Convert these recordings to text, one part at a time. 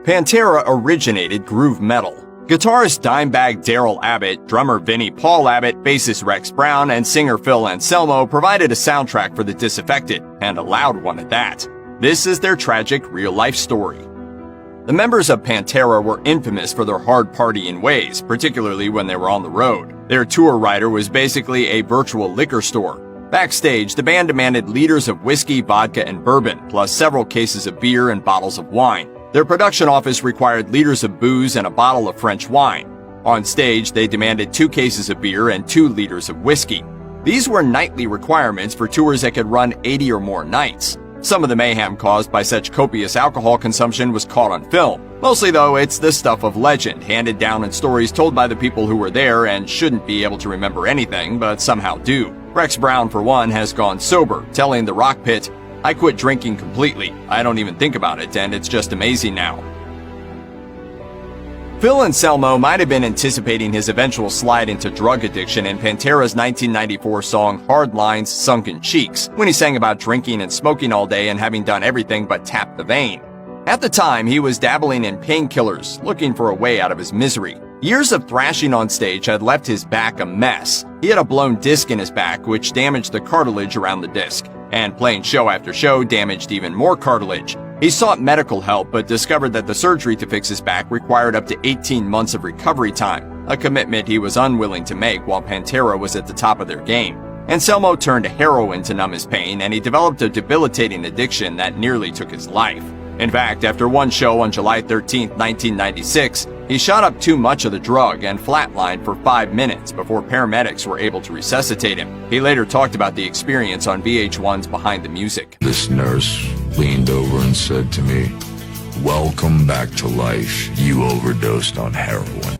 Pantera originated groove metal. Guitarist Dimebag Darrell Abbott, drummer Vinnie Paul Abbott, bassist Rex Brown, and singer Phil Anselmo provided a soundtrack for the disaffected, and a loud one at that. This is their tragic real-life story. The members of Pantera were infamous for their hard partying ways, particularly when they were on the road. Their tour rider was basically a virtual liquor store. Backstage, the band demanded liters of whiskey, vodka, and bourbon, plus several cases of beer and bottles of wine. Their production office required liters of booze and a bottle of French wine. On stage, they demanded 2 cases of beer and 2 liters of whiskey. These were nightly requirements for tours that could run 80 or more nights. Some of the mayhem caused by such copious alcohol consumption was caught on film. Mostly, though, it's the stuff of legend, handed down in stories told by the people who were there and shouldn't be able to remember anything, but somehow do. Rex Brown, for one, has gone sober, telling the Rock Pit, "I quit drinking completely. I don't even think about it, and it's just amazing now." Phil Anselmo might have been anticipating his eventual slide into drug addiction in Pantera's 1994 song Hard Lines, Sunken Cheeks, when he sang about drinking and smoking all day and having done everything but tap the vein. At the time, he was dabbling in painkillers, looking for a way out of his misery. Years of thrashing on stage had left his back a mess. He had a blown disc in his back, which damaged the cartilage around the disc, and playing show after show damaged even more cartilage. He sought medical help, but discovered that the surgery to fix his back required up to 18 months of recovery time, a commitment he was unwilling to make while Pantera was at the top of their game. Anselmo turned to heroin to numb his pain, and he developed a debilitating addiction that nearly took his life. In fact, after one show on July 13, 1996, he shot up too much of the drug and flatlined for 5 minutes before paramedics were able to resuscitate him. He later talked about the experience on VH1's Behind the Music. This nurse leaned over and said to me, "Welcome back to life. You overdosed on heroin."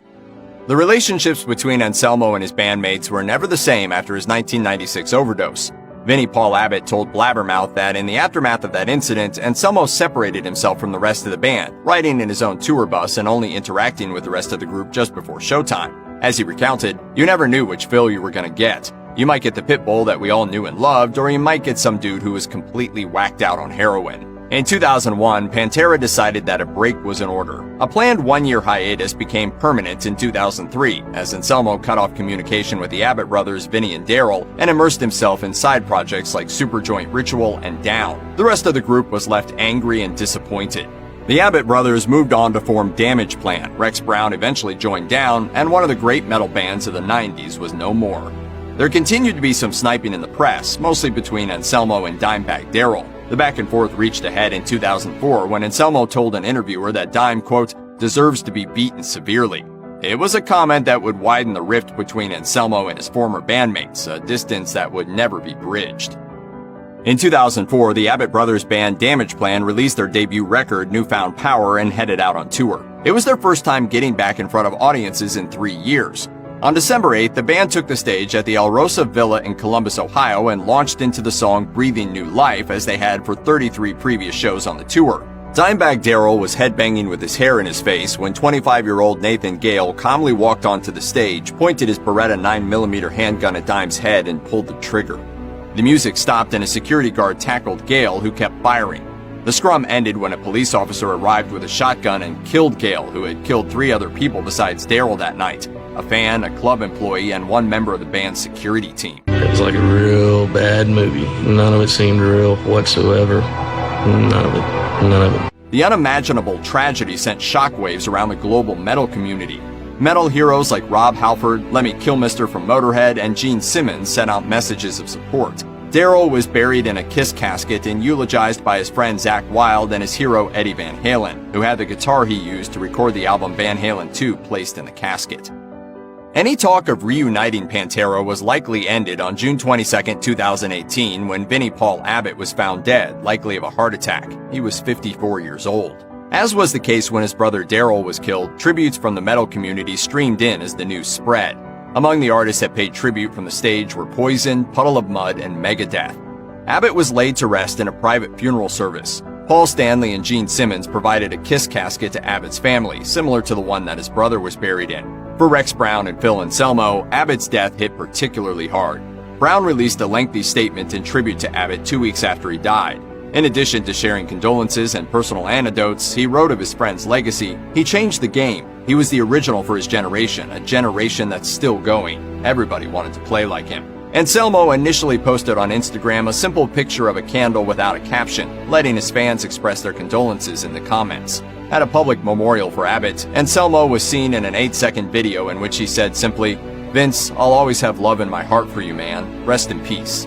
The relationships between Anselmo and his bandmates were never the same after his 1996 overdose. Vinnie Paul Abbott told Blabbermouth that in the aftermath of that incident, Anselmo separated himself from the rest of the band, riding in his own tour bus and only interacting with the rest of the group just before showtime. As he recounted, "You never knew which Phil you were gonna get. You might get the pit bull that we all knew and loved, or you might get some dude who was completely whacked out on heroin." In 2001, Pantera decided that a break was in order. A planned 1-year hiatus became permanent in 2003, as Anselmo cut off communication with the Abbott brothers, Vinnie and Darrell, and immersed himself in side projects like Superjoint Ritual and Down. The rest of the group was left angry and disappointed. The Abbott brothers moved on to form Damage Plan. Rex Brown eventually joined Down, and one of the great metal bands of the 90s was no more. There continued to be some sniping in the press, mostly between Anselmo and Dimebag Darrell. The back and forth reached a head in 2004 when Anselmo told an interviewer that Dime, quote, "deserves to be beaten severely." It was a comment that would widen the rift between Anselmo and his former bandmates, a distance that would never be bridged. In 2004, the Abbott brothers band Damage Plan released their debut record, Newfound Power, and headed out on tour. It was their first time getting back in front of audiences in 3 years. On December 8th, the band took the stage at the El Rosa Villa in Columbus, Ohio, and launched into the song Breathing New Life as they had for 33 previous shows on the tour. Dimebag Darrell was headbanging with his hair in his face when 25-year-old Nathan Gale calmly walked onto the stage, pointed his Beretta 9mm handgun at Dime's head, and pulled the trigger. The music stopped and a security guard tackled Gale, who kept firing. The scrum ended when a police officer arrived with a shotgun and killed Gale, who had killed 3 other people besides Darrell that night: a fan, a club employee, and 1 member of the band's security team. It was like a real bad movie. None of it seemed real whatsoever. None of it. The unimaginable tragedy sent shockwaves around the global metal community. Metal heroes like Rob Halford, Lemmy Kilmister from Motorhead, and Gene Simmons sent out messages of support. Darrell was buried in a Kiss casket and eulogized by his friend Zakk Wylde and his hero Eddie Van Halen, who had the guitar he used to record the album Van Halen 2 placed in the casket. Any talk of reuniting Pantera was likely ended on June 22, 2018, when Vinnie Paul Abbott was found dead, likely of a heart attack. He was 54 years old. As was the case when his brother Darrell was killed, tributes from the metal community streamed in as the news spread. Among the artists that paid tribute from the stage were Poison, Puddle of Mudd, and Megadeth. Abbott was laid to rest in a private funeral service. Paul Stanley and Gene Simmons provided a Kiss casket to Abbott's family, similar to the one that his brother was buried in. For Rex Brown and Phil Anselmo, Abbott's death hit particularly hard. Brown released a lengthy statement in tribute to Abbott 2 weeks after he died. In addition to sharing condolences and personal anecdotes, he wrote of his friend's legacy. He changed the game. He was the original for his generation, a generation that's still going. Everybody wanted to play like him. Anselmo initially posted on Instagram a simple picture of a candle without a caption, letting his fans express their condolences in the comments. At a public memorial for Abbott, Anselmo was seen in an 8-second video in which he said simply, "Vince, I'll always have love in my heart for you, man. Rest in peace."